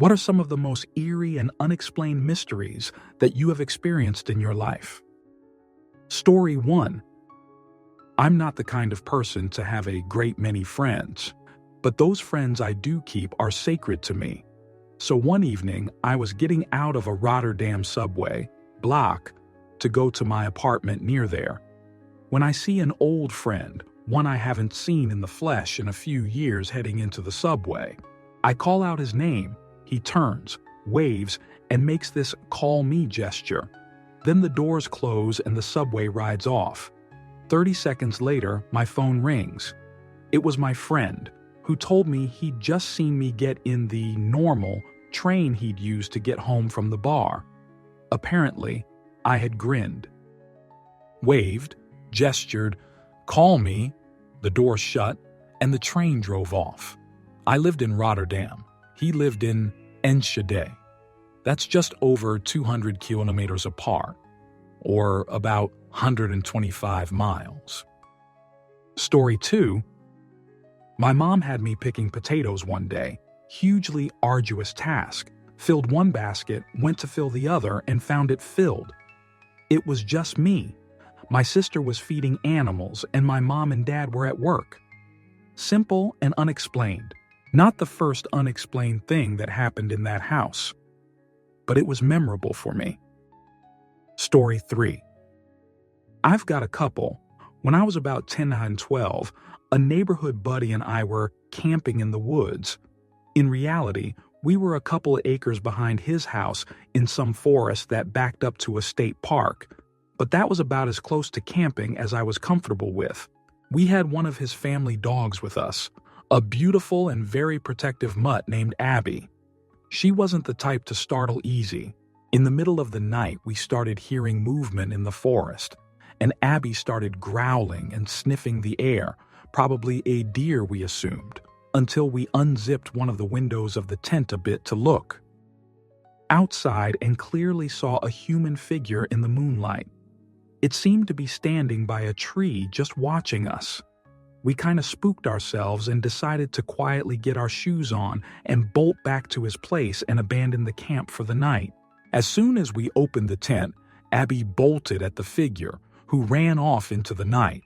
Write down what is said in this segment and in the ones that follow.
What are some of the most eerie and unexplained mysteries that you have experienced in your life? Story 1. I'm not the kind of person to have a great many friends, but those friends I do keep are sacred to me. So one evening, I was getting out of a Rotterdam subway block to go to my apartment near there, when I see an old friend, one I haven't seen in the flesh in a few years, heading into the subway. I call out his name. He turns, waves, and makes this "call me" gesture. Then the doors close and the subway rides off. 30 seconds later, my phone rings. It was my friend, who told me he'd just seen me get in the normal train he'd used to get home from the bar. Apparently, I had grinned, waved, gestured, "Call me," the door shut, and the train drove off. I lived in Rotterdam. He lived in Enschede. That's just over 200 kilometers apart, or about 125 miles. Story 2. My mom had me picking potatoes one day. Hugely arduous task. Filled one basket, went to fill the other, and found it filled. It was just me. My sister was feeding animals, and my mom and dad were at work. Simple and unexplained. Not the first unexplained thing that happened in that house, but it was memorable for me. Story 3. I've got a couple. When I was about 10 and 12, a neighborhood buddy and I were camping in the woods. In reality, we were a couple of acres behind his house in some forest that backed up to a state park, but that was about as close to camping as I was comfortable with. We had one of his family dogs with us, a beautiful and very protective mutt named Abby. She wasn't the type to startle easy. In the middle of the night, we started hearing movement in the forest, and Abby started growling and sniffing the air, probably a deer we assumed, until we unzipped one of the windows of the tent a bit to look outside and clearly saw a human figure in the moonlight. It seemed to be standing by a tree just watching us. We kind of spooked ourselves and decided to quietly get our shoes on and bolt back to his place and abandon the camp for the night. As soon as we opened the tent, Abby bolted at the figure, who ran off into the night.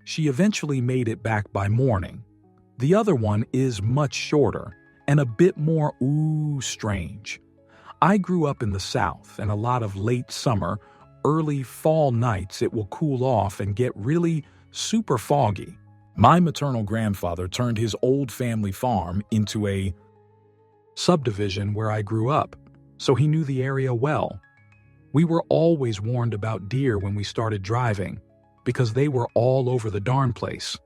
She eventually made it back by morning. The other one is much shorter and a bit more strange. I grew up in the South, and a lot of late summer, early fall nights it will cool off and get really super foggy. My maternal grandfather turned his old family farm into a subdivision where I grew up, so he knew the area well. We were always warned about deer when we started driving, because they were all over the darn place.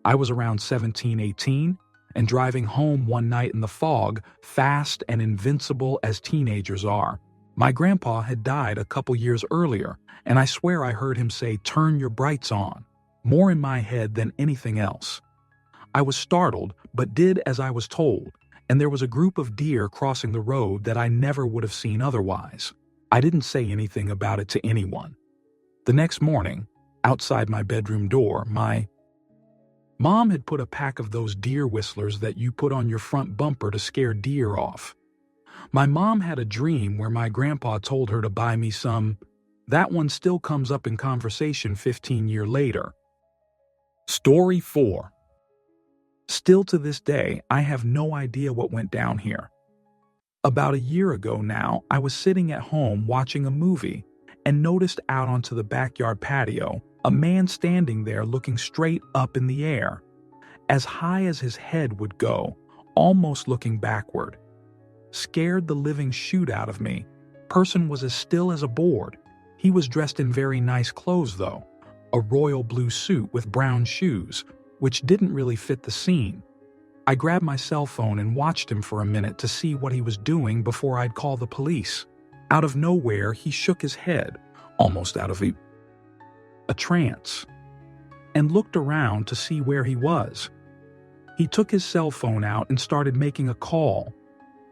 I was around 17, 18, and driving home one night in the fog, fast and invincible as teenagers are. My grandpa had died a couple years earlier, and I swear I heard him say, "Turn your brights on," more in my head than anything else. I was startled, but did as I was told, and there was a group of deer crossing the road that I never would have seen otherwise. I didn't say anything about it to anyone. The next morning, outside my bedroom door, my mom had put a pack of those deer whistlers that you put on your front bumper to scare deer off. My mom had a dream where my grandpa told her to buy me some. That one still comes up in conversation 15 years later. Story 4. Still to this day, I have no idea what went down here. About a year ago now, I was sitting at home watching a movie and noticed out onto the backyard patio a man standing there looking straight up in the air, as high as his head would go, almost looking backward. Scared the living shoot out of me. Person was as still as a board. He was dressed in very nice clothes though, a royal blue suit with brown shoes, which didn't really fit the scene. I grabbed my cell phone and watched him for a minute to see what he was doing before I'd call the police. Out of nowhere, he shook his head, almost out of a trance, and looked around to see where he was. He took his cell phone out and started making a call.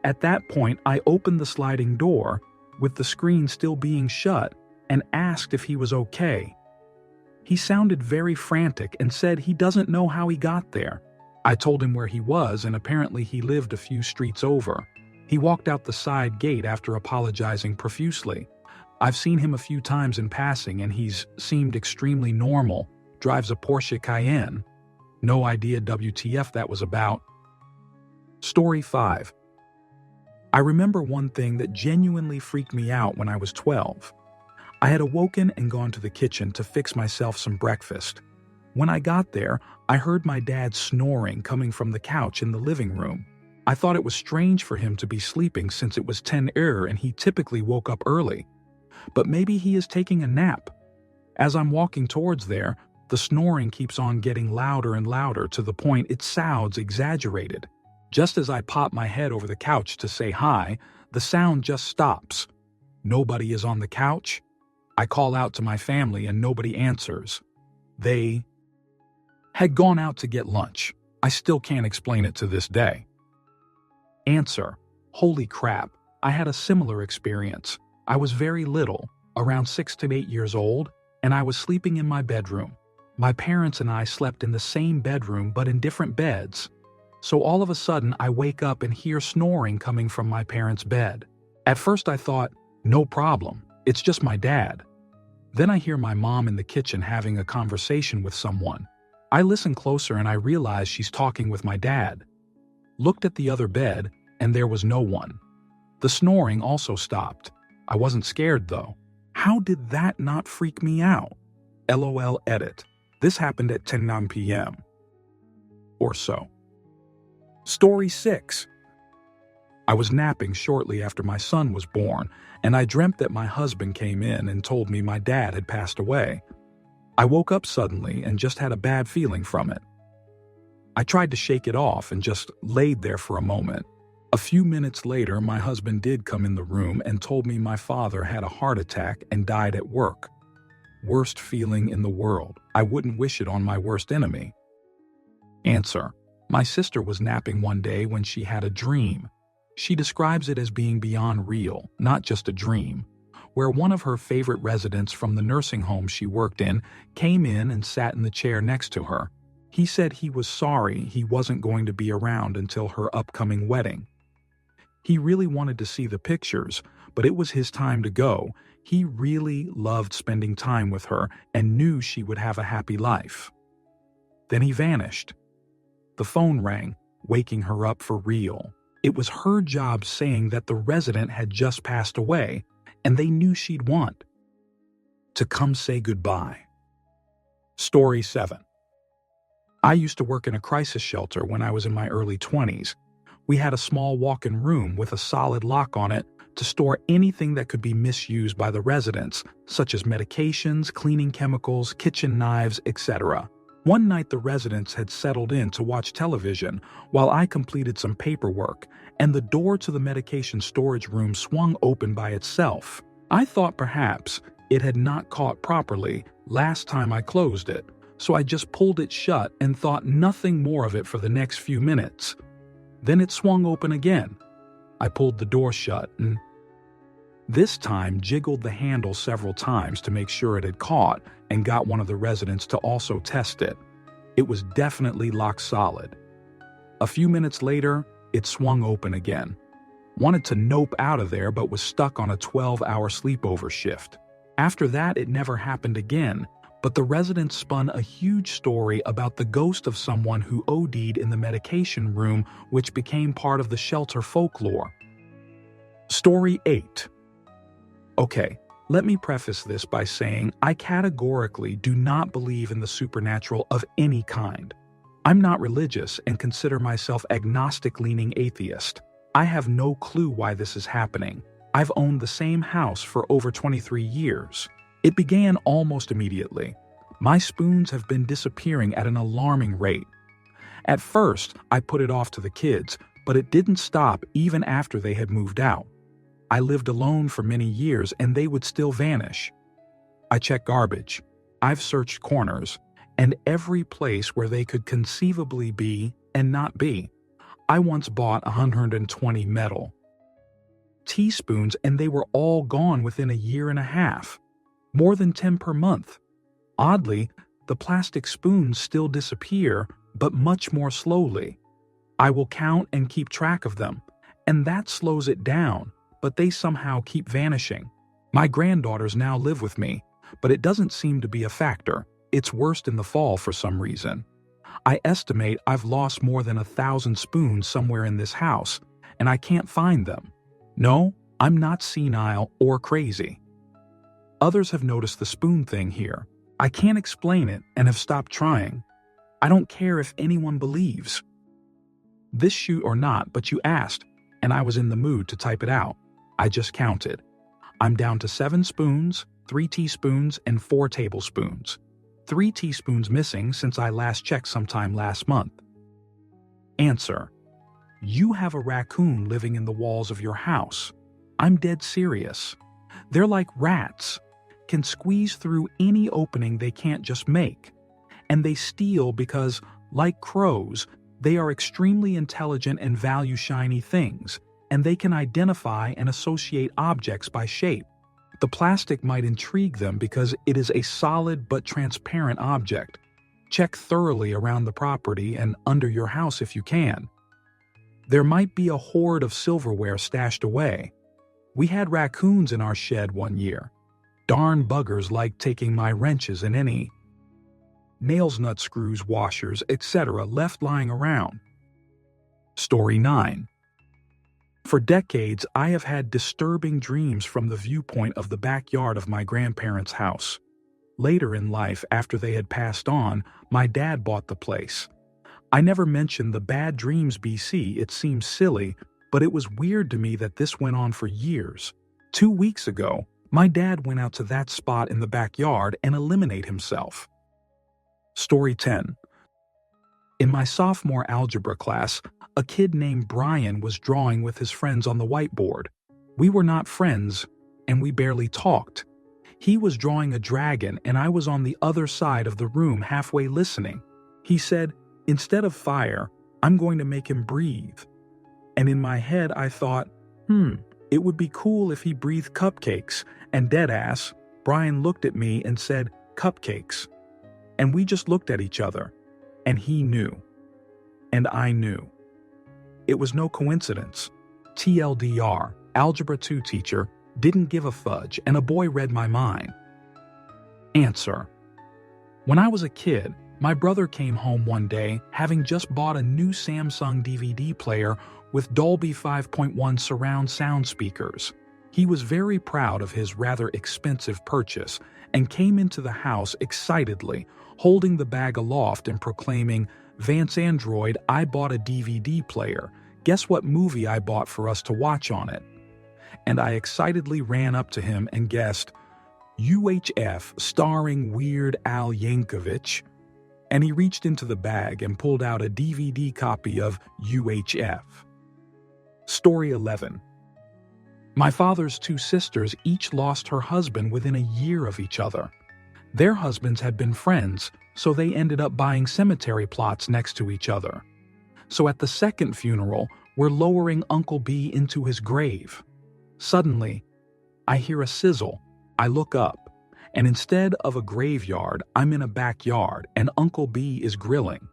At that point, I opened the sliding door, with the screen still being shut, and asked if he was okay. He sounded very frantic and said he doesn't know how he got there. I told him where he was, and apparently he lived a few streets over. He walked out the side gate after apologizing profusely. I've seen him a few times in passing and he's seemed extremely normal, drives a Porsche Cayenne. No idea WTF that was about. Story 5. I remember one thing that genuinely freaked me out when I was 12. I had awoken and gone to the kitchen to fix myself some breakfast. When I got there, I heard my dad snoring coming from the couch in the living room. I thought it was strange for him to be sleeping since it was 10 and he typically woke up early. But maybe he is taking a nap. As I'm walking towards there, the snoring keeps on getting louder and louder to the point it sounds exaggerated. Just as I pop my head over the couch to say hi, the sound just stops. Nobody is on the couch. I call out to my family and nobody answers. They had gone out to get lunch. I still can't explain it to this day. Answer: holy crap, I had a similar experience. I was very little, around 6 to 8 years old, and I was sleeping in my bedroom. My parents and I slept in the same bedroom but in different beds. So all of a sudden I wake up and hear snoring coming from my parents' bed. At first I thought, no problem, it's just my dad. Then I hear my mom in the kitchen having a conversation with someone. I listen closer and I realize she's talking with my dad. Looked at the other bed and there was no one. The snoring also stopped. I wasn't scared though. How did that not freak me out? LOL edit. This happened at 10:09 p.m. or so. Story 6. I was napping shortly after my son was born, and I dreamt that my husband came in and told me my dad had passed away. I woke up suddenly and just had a bad feeling from it. I tried to shake it off and just laid there for a moment. A few minutes later, my husband did come in the room and told me my father had a heart attack and died at work. Worst feeling in the world. I wouldn't wish it on my worst enemy. Answer: my sister was napping one day when she had a dream. She describes it as being beyond real, not just a dream, where one of her favorite residents from the nursing home she worked in came in and sat in the chair next to her. He said he was sorry he wasn't going to be around until her upcoming wedding. He really wanted to see the pictures, but it was his time to go. He really loved spending time with her and knew she would have a happy life. Then he vanished. The phone rang, waking her up for real. It was her job saying that the resident had just passed away, and they knew she'd want to come say goodbye. Story 7. I used to work in a crisis shelter when I was in my early 20s. We had a small walk-in room with a solid lock on it to store anything that could be misused by the residents, such as medications, cleaning chemicals, kitchen knives, etc. One night the residents had settled in to watch television while I completed some paperwork, and the door to the medication storage room swung open by itself. I thought perhaps it had not caught properly last time I closed it, so I just pulled it shut and thought nothing more of it for the next few minutes. Then it swung open again. I pulled the door shut and this time jiggled the handle several times to make sure it had caught and got one of the residents to also test it. It was definitely lock solid. A few minutes later, it swung open again. Wanted to nope out of there but was stuck on a 12-hour sleepover shift. After that, it never happened again, but the residents spun a huge story about the ghost of someone who OD'd in the medication room, which became part of the shelter folklore. Story 8. Okay, let me preface this by saying I categorically do not believe in the supernatural of any kind. I'm not religious and consider myself agnostic-leaning atheist. I have no clue why this is happening. I've owned the same house for over 23 years. It began almost immediately. My spoons have been disappearing at an alarming rate. At first, I put it off to the kids, but it didn't stop even after they had moved out. I lived alone for many years and they would still vanish. I check garbage. I've searched corners and every place where they could conceivably be and not be. I once bought 120 metal teaspoons and they were all gone within a year and a half. More than 10 per month. Oddly, the plastic spoons still disappear, but much more slowly. I will count and keep track of them, And that slows it down, but they somehow keep vanishing. My granddaughters now live with me, but it doesn't seem to be a factor. It's worst in the fall for some reason. I estimate I've lost more than 1,000 spoons somewhere in this house, and I can't find them. No, I'm not senile or crazy. Others have noticed the spoon thing here. I can't explain it and have stopped trying. I don't care if anyone believes. This shoot or not, but you asked, and I was in the mood to type it out. I just counted. I'm down to 7 spoons, 3 teaspoons, and 4 tablespoons. 3 teaspoons missing since I last checked sometime last month. Answer: you have a raccoon living in the walls of your house. I'm dead serious. They're like rats, can squeeze through any opening they can't just make. And they steal because, like crows, they are extremely intelligent and value shiny things, and they can identify and associate objects by shape. The plastic might intrigue them because it is a solid but transparent object. Check thoroughly around the property and under your house if you can. There might be a hoard of silverware stashed away. We had raccoons in our shed one year. Darn buggers like taking my wrenches and any nails, nut screws, washers, etc. left lying around. Story 9. For decades, I have had disturbing dreams from the viewpoint of the backyard of my grandparents' house. Later in life, after they had passed on, my dad bought the place. I never mentioned the bad dreams BC. It seems silly, but it was weird to me that this went on for years. 2 weeks ago, my dad went out to that spot in the backyard and eliminated himself. Story 10. In my sophomore algebra class, a kid named Brian was drawing with his friends on the whiteboard. We were not friends, and we barely talked. He was drawing a dragon, and I was on the other side of the room halfway listening. He said, "Instead of fire, I'm going to make him breathe." And in my head I thought, it would be cool if he breathed cupcakes, and deadass, Brian looked at me and said, "Cupcakes." And we just looked at each other, and he knew. And I knew. It was no coincidence. TLDR, Algebra 2 teacher, didn't give a fudge, and a boy read my mind. Answer: when I was a kid, my brother came home one day having just bought a new Samsung DVD player with Dolby 5.1 surround sound speakers. He was very proud of his rather expensive purchase and came into the house excitedly, holding the bag aloft and proclaiming, "Vance Android, I bought a DVD player. Guess what movie I bought for us to watch on it?" And I excitedly ran up to him and guessed, UHF starring Weird Al Yankovic. And he reached into the bag and pulled out a DVD copy of UHF. Story 11. My father's 2 sisters each lost her husband within a year of each other. Their husbands had been friends, so they ended up buying cemetery plots next to each other. So at the second funeral, we're lowering Uncle B into his grave. Suddenly, I hear a sizzle. I look up, and instead of a graveyard, I'm in a backyard, and Uncle B is grilling.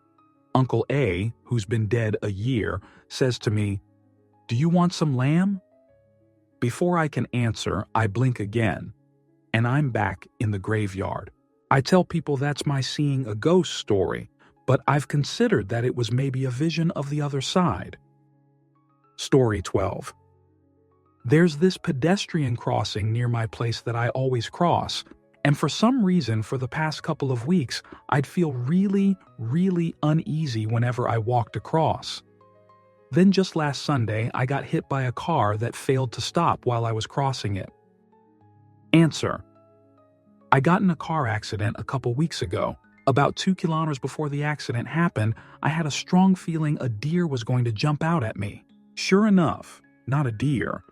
Uncle A, who's been dead a year, says to me, "Do you want some lamb?" Before I can answer, I blink again, and I'm back in the graveyard. I tell people that's my seeing a ghost story, but I've considered that it was maybe a vision of the other side. Story 12. There's this pedestrian crossing near my place that I always cross, and for some reason for the past couple of weeks, I'd feel really uneasy whenever I walked across. Then just last Sunday, I got hit by a car that failed to stop while I was crossing it. Answer: I got in a car accident a couple weeks ago. About 2 kilometers before the accident happened, I had a strong feeling a deer was going to jump out at me. Sure enough, not a deer,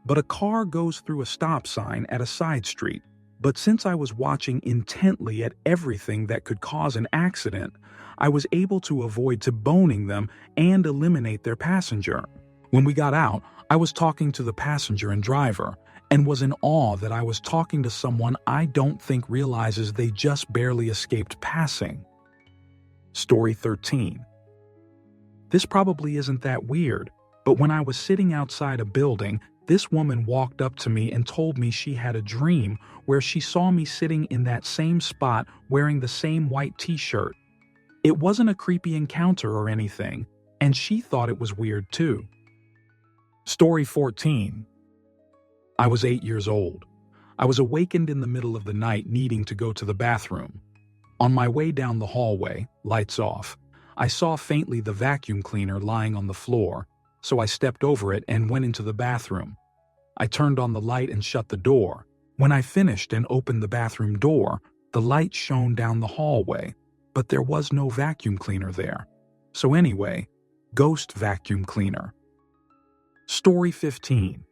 but a car goes through a stop sign at a side street. But since I was watching intently at everything that could cause an accident, I was able to avoid T-boning them and eliminate their passenger. When we got out, I was talking to the passenger and driver, and was in awe that I was talking to someone I don't think realizes they just barely escaped passing. Story 13. This probably isn't that weird, But when I was sitting outside a building, this woman walked up to me and told me she had a dream where she saw me sitting in that same spot wearing the same white t-shirt. It wasn't a creepy encounter or anything, and she thought it was weird too. Story 14. I was 8 years old. I was awakened in the middle of the night needing to go to the bathroom. On my way down the hallway, lights off, I saw faintly the vacuum cleaner lying on the floor, so I stepped over it and went into the bathroom. I turned on the light and shut the door. When I finished and opened the bathroom door, the light shone down the hallway, but there was no vacuum cleaner there. So anyway, ghost vacuum cleaner. Story 15.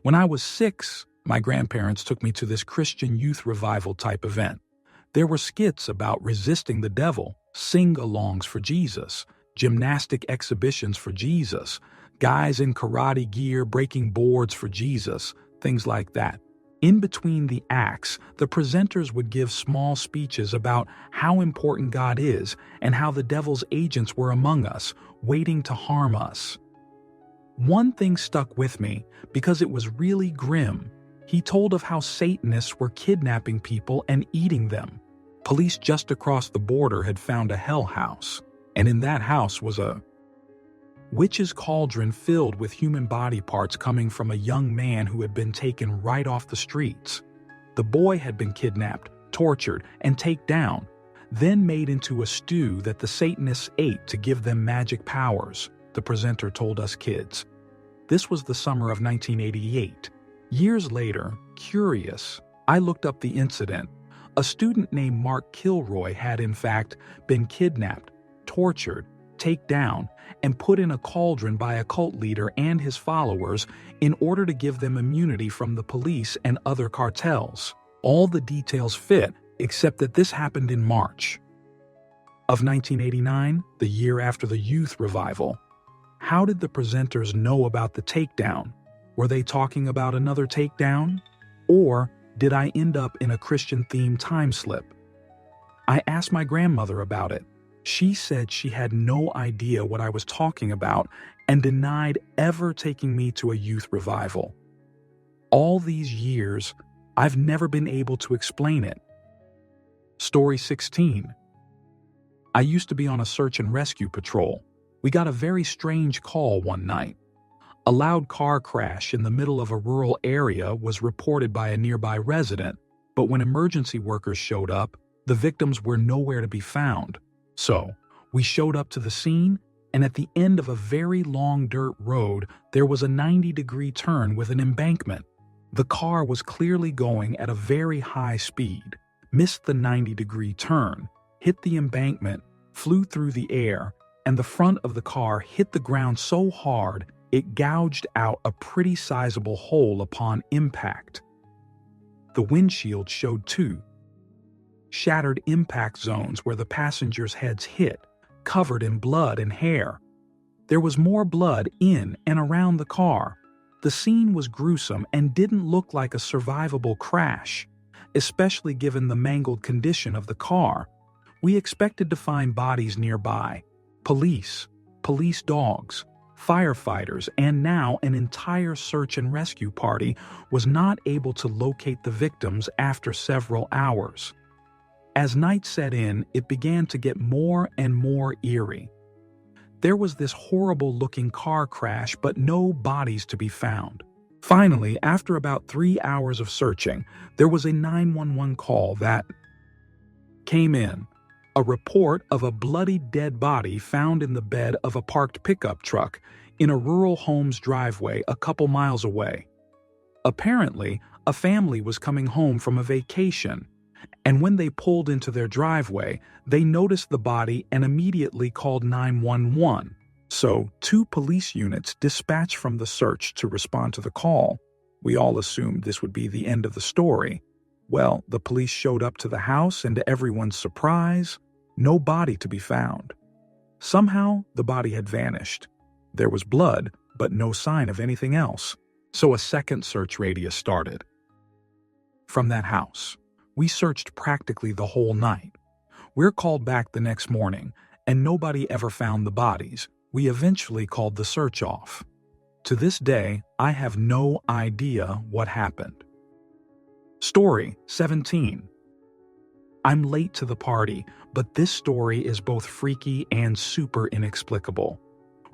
When I was 6, my grandparents took me to this Christian youth revival type event. There were skits about resisting the devil, sing-alongs for Jesus, gymnastic exhibitions for Jesus, guys in karate gear breaking boards for Jesus, things like that. In between the acts, the presenters would give small speeches about how important God is and how the devil's agents were among us, waiting to harm us. One thing stuck with me because it was really grim. He told of how Satanists were kidnapping people and eating them. Police just across the border had found a hell house, and in that house was a witch's cauldron filled with human body parts coming from a young man who had been taken right off the streets. The boy had been kidnapped, tortured, and taken down, then made into a stew that the Satanists ate to give them magic powers, the presenter told us kids. This was the summer of 1988. Years later, curious, I looked up the incident. A student named Mark Kilroy had in fact been kidnapped, tortured, taken down, and put in a cauldron by a cult leader and his followers in order to give them immunity from the police and other cartels. All the details fit, except that this happened in March of 1989, the year after the youth revival. How did the presenters know about the takedown? Were they talking about another takedown? Or did I end up in a Christian-themed time slip? I asked my grandmother about it. She said she had no idea what I was talking about and denied ever taking me to a youth revival. All these years, I've never been able to explain it. Story 16. I used to be on a search and rescue patrol. We got a very strange call one night. A loud car crash in the middle of a rural area was reported by a nearby resident, but when emergency workers showed up, the victims were nowhere to be found. So, we showed up to the scene, and at the end of a very long dirt road, there was a 90-degree turn with an embankment. The car was clearly going at a very high speed, missed the 90-degree turn, hit the embankment, flew through the air, and the front of the car hit the ground so hard it gouged out a pretty sizable hole upon impact. The windshield showed two shattered impact zones where the passengers' heads hit, covered in blood and hair. There was more blood in and around the car. The scene was gruesome and didn't look like a survivable crash, especially given the mangled condition of the car. We expected to find bodies nearby. Police dogs, firefighters, and now an entire search and rescue party was not able to locate the victims after several hours. As night set in, it began to get more and more eerie. There was this horrible-looking car crash, but no bodies to be found. Finally, after about 3 hours of searching, there was a 911 call that came in. A report of a bloody dead body found in the bed of a parked pickup truck in a rural home's driveway a couple miles away. Apparently, a family was coming home from a vacation, and when they pulled into their driveway, they noticed the body and immediately called 911. So, 2 police units dispatched from the search to respond to the call. We all assumed this would be the end of the story. Well, the police showed up to the house, and to everyone's surprise, no body to be found. Somehow, the body had vanished. There was blood, but no sign of anything else. So a second search radius started. From that house, we searched practically the whole night. We're called back the next morning, and nobody ever found the bodies. we eventually called the search off. To this day, I have no idea what happened. Story 17. I'm late to the party, but this story is both freaky and super inexplicable.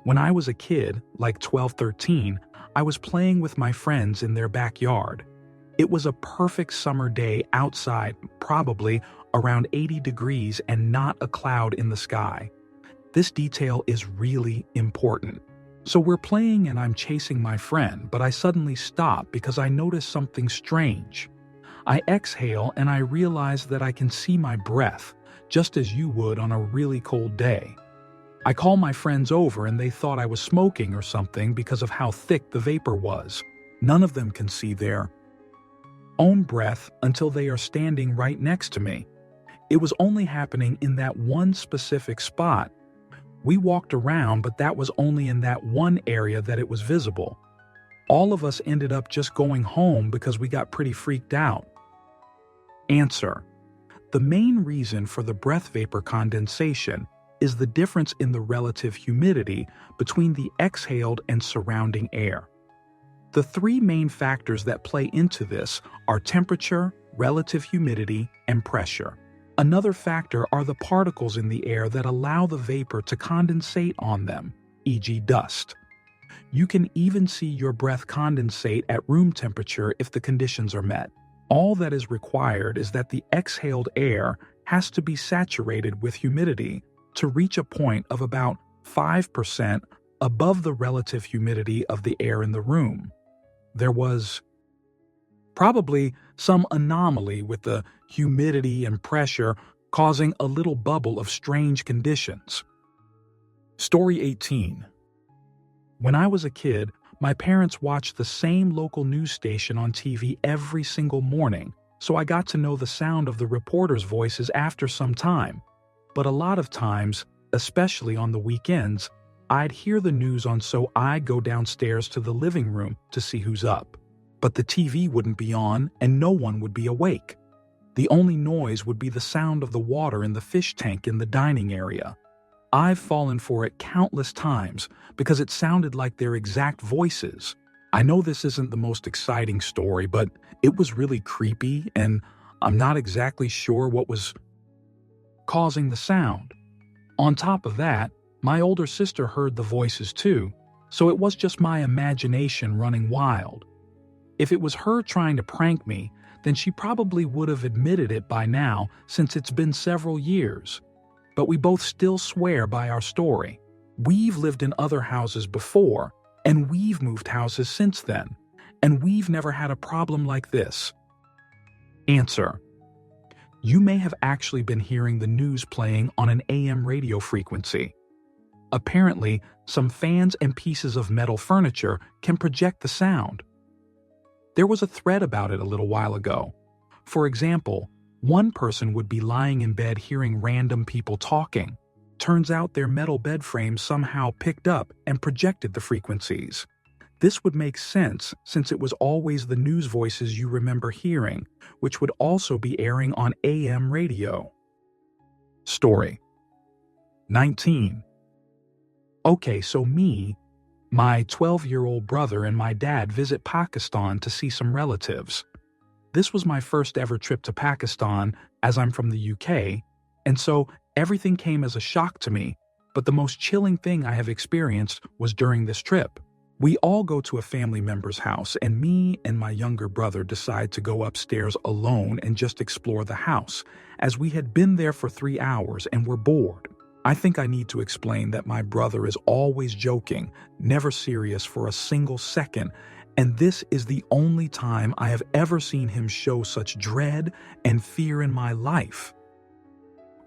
When I was a kid, like 12-13, I was playing with my friends in their backyard. It was a perfect summer day outside, probably around 80 degrees and not a cloud in the sky. This detail is really important. So we're playing and I'm chasing my friend, but I suddenly stop because I notice something strange. I exhale and I realize that I can see my breath, just as you would on a really cold day. I call my friends over and they thought I was smoking or something because of how thick the vapor was. None of them can see their own breath until they are standing right next to me. It was only happening in that one specific spot. We walked around, but that was only in that one area that it was visible. All of us ended up just going home because we got pretty freaked out. Answer: the main reason for the breath vapor condensation is the difference in the relative humidity between the exhaled and surrounding air. The three main factors that play into this are temperature, relative humidity, and pressure. Another factor are the particles in the air that allow the vapor to condensate on them, e.g. dust. You can even see your breath condensate at room temperature if the conditions are met. All that is required is that the exhaled air has to be saturated with humidity to reach a point of about 5% above the relative humidity of the air in the room. There was probably some anomaly with the humidity and pressure causing a little bubble of strange conditions. Story 18. When I was a kid, my parents watched the same local news station on TV every single morning, so I got to know the sound of the reporters' voices after some time. But a lot of times, especially on the weekends, I'd hear the news on, so I'd go downstairs to the living room to see who's up. But the TV wouldn't be on and no one would be awake. The only noise would be the sound of the water in the fish tank in the dining area. I've fallen for it countless times because it sounded like their exact voices. I know this isn't the most exciting story, but it was really creepy and I'm not exactly sure what was causing the sound. On top of that, my older sister heard the voices too, so it was just my imagination running wild. If it was her trying to prank me, then she probably would have admitted it by now since it's been several years. But we both still swear by our story. We've lived in other houses before, and we've moved houses since then, and we've never had a problem like this. Answer: you may have actually been hearing the news playing on an AM radio frequency. Apparently, some fans and pieces of metal furniture can project the sound. There was a thread about it a little while ago. For example, one person would be lying in bed hearing random people talking. Turns out their metal bed frame somehow picked up and projected the frequencies. This would make sense since it was always the news voices you remember hearing, which would also be airing on AM radio. Story 19. Okay, so my 12-year-old brother and my dad visit Pakistan to see some relatives. This was my first ever trip to Pakistan, as I'm from the UK, and so everything came as a shock to me, but the most chilling thing I have experienced was during this trip. We all go to a family member's house, and me and my younger brother decide to go upstairs alone and just explore the house, as we had been there for 3 hours and were bored. I think I need to explain that my brother is always joking, never serious for a single second, and this is the only time I have ever seen him show such dread and fear in my life.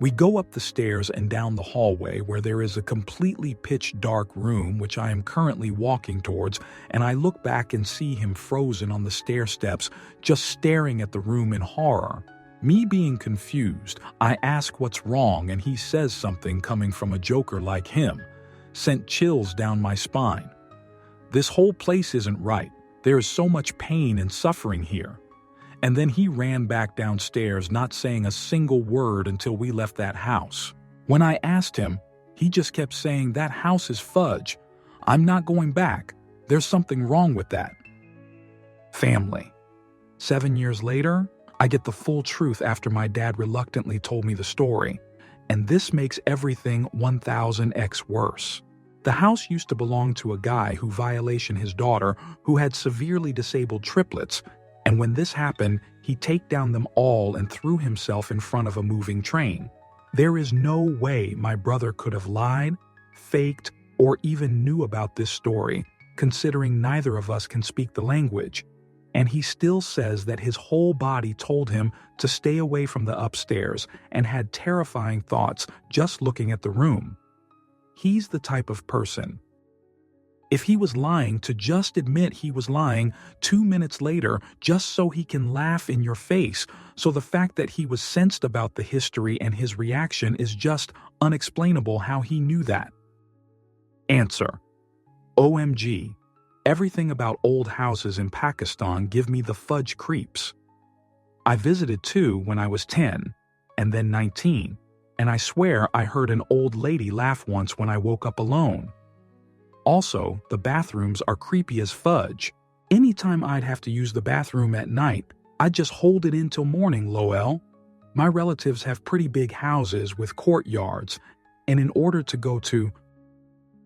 We go up the stairs and down the hallway where there is a completely pitch-dark room which I am currently walking towards, and I look back and see him frozen on the stair steps, just staring at the room in horror. Me being confused, I ask what's wrong and he says something coming from a joker like him. Sent chills down my spine. This whole place isn't right. There is so much pain and suffering here. And then he ran back downstairs, not saying a single word until we left that house. When I asked him, He just kept saying, "That house is fudge. I'm not going back. There's something wrong with that." Family. 7 years later, I get the full truth after my dad reluctantly told me the story. And this makes everything 1000x worse. The house used to belong to a guy who violated his daughter who had severely disabled triplets, and when this happened, he take down them all and threw himself in front of a moving train. There is no way my brother could have lied, faked, or even knew about this story, considering neither of us can speak the language. And he still says that his whole body told him to stay away from the upstairs and had terrifying thoughts just looking at the room. He's the type of person, if he was lying, to just admit he was lying 2 minutes later just so he can laugh in your face. So the fact that he was sensed about the history and his reaction is just unexplainable how he knew that. Answer: OMG. Everything about old houses in Pakistan give me the fudge creeps. I visited 2 when I was 10, and then 19, and I swear I heard an old lady laugh once when I woke up alone. Also, the bathrooms are creepy as fudge. Anytime I'd have to use the bathroom at night, I'd just hold it in till morning, lol. My relatives have pretty big houses with courtyards, and in order to go to